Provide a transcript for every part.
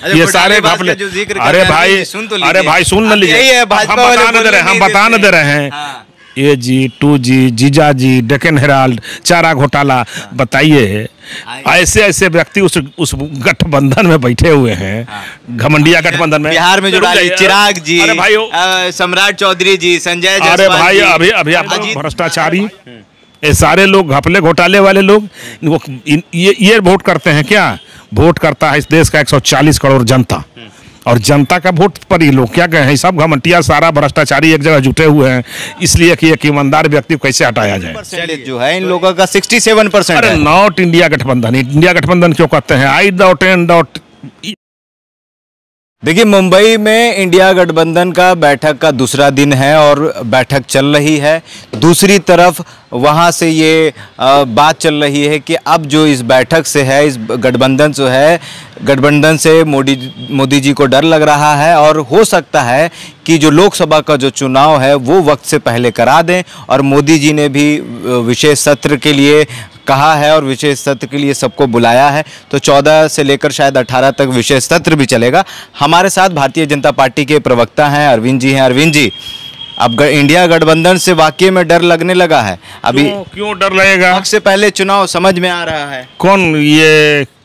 ये सारे घपले। अरे भाई सुन लीजिए, हम बता न दे रहे हैं। ए जी, 2G, जीजा जी, डेक्कन हेराल्ड, चारा घोटाला, बताइए ऐसे ऐसे व्यक्ति उस गठबंधन में बैठे हुए हैं, घमंडिया गठबंधन में। बिहार में जो डाली चिराग जी, अरे भाई सम्राट चौधरी जी, संजय जायसवाल, अरे भाई अभी आप भ्रष्टाचारी, ये सारे लोग घपले घोटाले वाले लोग ये वोट करते हैं क्या? वोट करता है इस देश का 140 करोड़ जनता, और जनता का वोट पर ही लोग क्या कहे हैं? सब घमंडिया सारा भ्रष्टाचारी एक जगह जुटे हुए हैं, इसलिए कि एक ईमानदार व्यक्ति को कैसे हटाया जाए। जो है इन लोगों का 67%। अरे नॉट इंडिया गठबंधन, इंडिया गठबंधन क्यों कहते हैं? देखिए, मुंबई में इंडिया गठबंधन का बैठक का दूसरा दिन है और बैठक चल रही है। दूसरी तरफ वहाँ से ये बात चल रही है कि अब जो इस बैठक से है, इस गठबंधन जो है, गठबंधन से मोदी जी को डर लग रहा है और हो सकता है कि जो लोकसभा का जो चुनाव है वो वक्त से पहले करा दें। और मोदी जी ने भी विशेष सत्र के लिए कहा है और विशेष सत्र के लिए सबको बुलाया है, तो 14 से लेकर शायद 18 तक विशेष सत्र भी चलेगा। हमारे साथ भारतीय जनता पार्टी के प्रवक्ता हैं अरविंद जी हैं। अरविंद जी, अब इंडिया गठबंधन से वाकई में डर लगने लगा है? अभी क्यों डर लगेगा? वक्त से पहले चुनाव समझ में आ रहा है।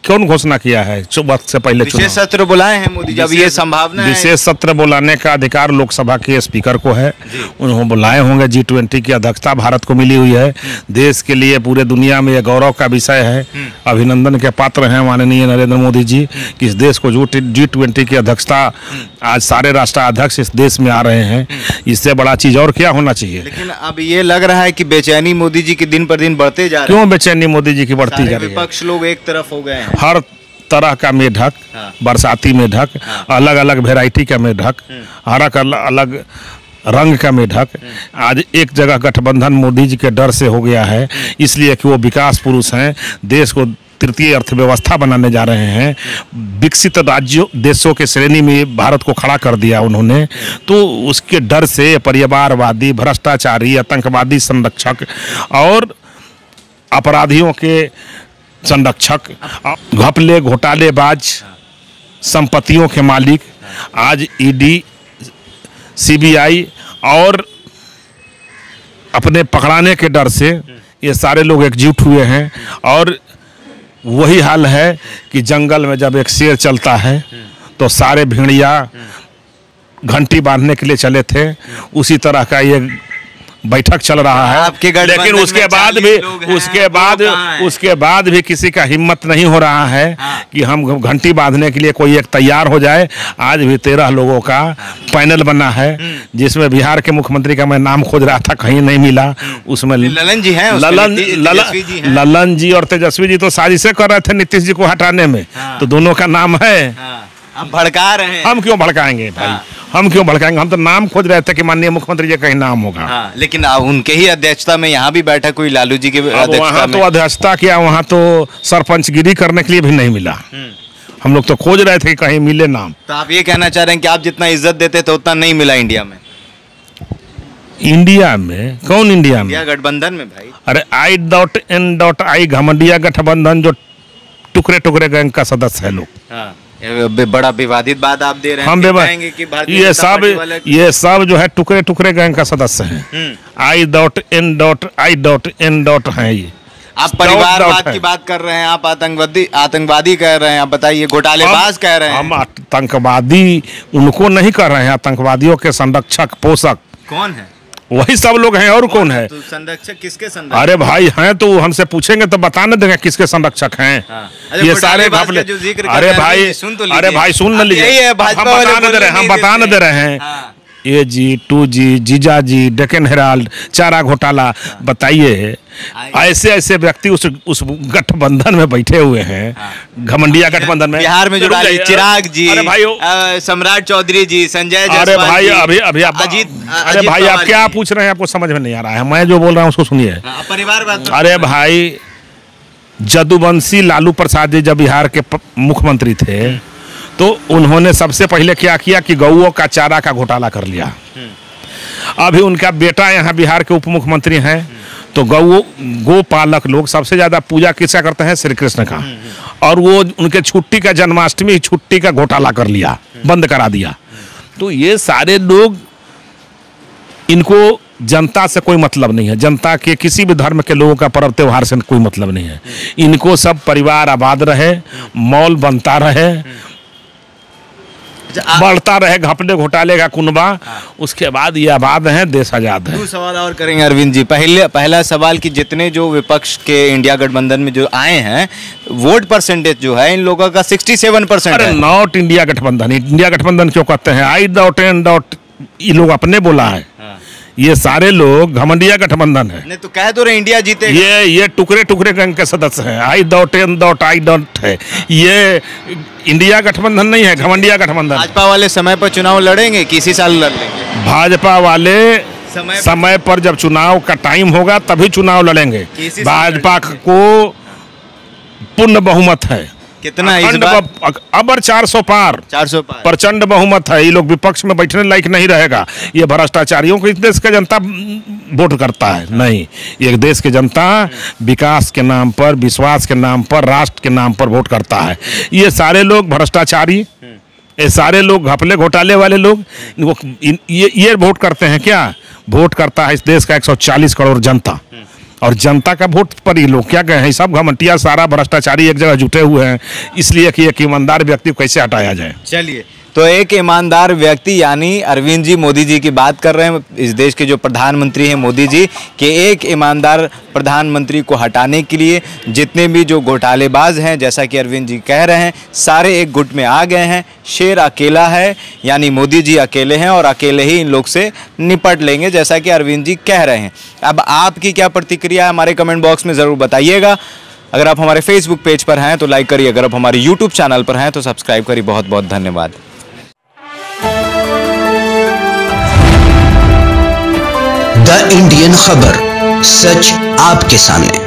कौन घोषणा किया है वक्त से पहले? विशेष सत्र बुलाए हैं मोदी जी, अब ये संभावना है। विशेष सत्र बुलाने का अधिकार लोकसभा के स्पीकर को है, उन्होंने बुलाए होंगे। G20 की अध्यक्षता भारत को मिली हुई है, देश के लिए पूरे दुनिया में यह गौरव का विषय है। अभिनंदन के पात्र हैं माननीय नरेंद्र मोदी जी कि इस देश को G20 की अध्यक्षता, आज सारे राष्ट्राध्यक्ष इस देश में आ रहे हैं, इससे बड़ा चीज और क्या होना चाहिए? लेकिन अब ये लग रहा है कि बेचैनी मोदी जी की दिन पर दिन बढ़ते जा रही है। क्यों बेचैनी मोदी जी की बढ़ती जा रही है? विपक्ष लोग एक तरफ हो गए हैं, हर तरह का मेढक, बरसाती मेढक, अलग अलग वैरायटी का मेढक, अलग रंग का मेढक, आज एक जगह गठबंधन मोदी जी के डर से हो गया है, इसलिए कि वो विकास पुरुष हैं, देश को तृतीय अर्थव्यवस्था बनाने जा रहे हैं, विकसित राज्यों देशों के श्रेणी में भारत को खड़ा कर दिया उन्होंने, तो उसके डर से परिवारवादी, भ्रष्टाचारी, आतंकवादी संरक्षक और अपराधियों के संरक्षक, घपले घोटालेबाज, संपत्तियों के मालिक, आज ED, CBI और अपने पकड़ाने के डर से ये सारे लोग एकजुट हुए हैं। और वही हाल है कि जंगल में जब एक शेर चलता है तो सारे भेड़िया घंटी बांधने के लिए चले थे, उसी तरह का ये बैठक चल रहा है। लेकिन उसके बाद भी किसी का हिम्मत नहीं हो रहा है कि हम घंटी बांधने के लिए कोई एक तैयार हो जाए। आज भी 13 लोगों का पैनल बना है, जिसमें बिहार के मुख्यमंत्री का मैं नाम खोज रहा था, कहीं नहीं मिला। उसमें ललन जी हैं, ललन जी और तेजस्वी जी तो साजिशें कर रहे थे नीतीश जी को हटाने में, तो दोनों का नाम है। हम भड़का रहे हैं। हम क्यों भड़काएंगे भाई? हम क्यों भड़काएंगे? हम तो नाम खोज रहे थे कि माननीय मुख्यमंत्री जी कहीं नाम होगा। लेकिन उनके ही अध्यक्षता में यहाँ भी बैठक हुई, लालू जी के वहाँ तो अध्यक्षता किया, वहाँ तो सरपंचगिरी करने के लिए भी नहीं मिला। हम लोग तो खोज रहे थे कि कहीं मिले नाम। तो आप ये कहना चाह रहे हैं कि आप जितना इज्जत देते थे उतना नहीं मिला इंडिया में? इंडिया में? कौन इंडिया में? इंडिया गठबंधन में भाई। अरे I.N.I घमंडिया गठबंधन जो टुकड़े टुकड़े गैंग का सदस्य है लोग। बड़ा विवादित बात आप दे रहे हैं। हम ये सब जो है टुकड़े टुकड़े गैंग का सदस्य हैं। I.N.I हैं ये। आप परिवारवाद की बात कर रहे हैं, आप आतंकवादी कह रहे हैं, आप बताइए घोटालेबाज कह रहे हैं। हम आतंकवादी उनको नहीं कर रहे हैं, आतंकवादियों के संरक्षक पोषक कौन है? वही सब लोग हैं, और कौन है? तो संरक्षक किसके संरक्षक? अरे भाई हैं तो हमसे पूछेंगे तो बताने देंगे किसके संरक्षक हैं। ये सारे घपले। अरे भाई सुन लीजिए, हम बताने दे रहे हैं। ए जी, 2G, जीजा जी, डेक्कन हेराल्ड, चारा घोटाला, बताइए ऐसे ऐसे व्यक्ति उस गठबंधन में बैठे हुए हैं, घमंडिया गठबंधन में। बिहार में जो डाली चिराग जी, सम्राट चौधरी जी, संजय जायसवाल। अरे भाई अरे भाई आप क्या पूछ रहे हैं? आपको समझ में नहीं आ रहा है, मैं जो बोल रहा हूँ उसको सुनिए। परिवारवाद। अरे भाई, जदुवंशी लालू प्रसाद जी जब बिहार के मुख्यमंत्री थे तो उन्होंने सबसे पहले क्या किया कि गौओं का चारा का घोटाला कर लिया। अभी उनका बेटा यहाँ बिहार के उप मुख्यमंत्री हैं, तो गो पालक लोग सबसे ज़्यादा पूजा किसका करते हैं? श्री कृष्ण का। और वो उनके छुट्टी का, जन्माष्टमी छुट्टी का घोटाला कर लिया, बंद करा दिया। तो ये सारे लोग, इनको जनता से कोई मतलब नहीं है, जनता के किसी भी धर्म के लोगों का पर्व त्यौहार से कोई मतलब नहीं है। इनको सब परिवार आबाद रहे, मॉल बनता रहे, बढ़ता रहे, घपले घोटाले का कुनबा, उसके बाद ये आबाद है, देश आजाद है। 2 सवाल और करेंगे अरविंद जी। पहला सवाल कि जितने जो विपक्ष के इंडिया गठबंधन में जो आए हैं, वोट परसेंटेज जो है इन लोगों का 67% है। नॉट इंडिया गठबंधन। इंडिया गठबंधन क्यों कहते हैं? ये लोग अपने बोला है। ये सारे लोग घमंडिया गठबंधन है। नहीं तो कह दो रहे इंडिया जीते। ये टुकड़े टुकड़े गैंग के सदस्य हैं। I है। ये इंडिया गठबंधन नहीं है, घमंडिया गठबंधन। भाजपा वाले समय पर चुनाव लड़ेंगे, किसी साल लड़ लेंगे? भाजपा वाले समय पर जब चुनाव का टाइम होगा तभी चुनाव लड़ेंगे। भाजपा को पूर्ण बहुमत है। कितना इस बार? अबर 400 पार। प्रचंड बहुमत है। ये लोग विपक्ष में बैठने लायक नहीं रहेगा। ये भ्रष्टाचारियों को इस देश का जनता वोट करता है नहीं। ये देश की जनता विकास के नाम पर, विश्वास के नाम पर, राष्ट्र के नाम पर वोट करता है। ये सारे लोग भ्रष्टाचारी, ये सारे लोग घपले घोटाले वाले लोग, ये वोट करते हैं क्या? वोट करता है इस देश का 140 करोड़ जनता। और जनता का वोट पर ये लोग क्या कहे हैं? सब घमंटिया, सारा भ्रष्टाचारी एक जगह जुटे हुए हैं, इसलिए कि एक ईमानदार व्यक्ति को कैसे हटाया जाए। चलिए, तो एक ईमानदार व्यक्ति यानी अरविंद जी मोदी जी की बात कर रहे हैं। इस देश के जो प्रधानमंत्री हैं मोदी जी, कि एक ईमानदार प्रधानमंत्री को हटाने के लिए जितने भी जो घोटालेबाज हैं, जैसा कि अरविंद जी कह रहे हैं, सारे एक गुट में आ गए हैं। शेर अकेला है, यानी मोदी जी अकेले हैं और अकेले ही इन लोग से निपट लेंगे, जैसा कि अरविंद जी कह रहे हैं। अब आपकी क्या प्रतिक्रिया है हमारे कमेंट बॉक्स में ज़रूर बताइएगा। अगर आप हमारे फेसबुक पेज पर हैं तो लाइक करिए, अगर आप हमारे यूट्यूब चैनल पर हैं तो सब्सक्राइब करिए। बहुत बहुत धन्यवाद। द इंडियन खबर, सच आपके सामने।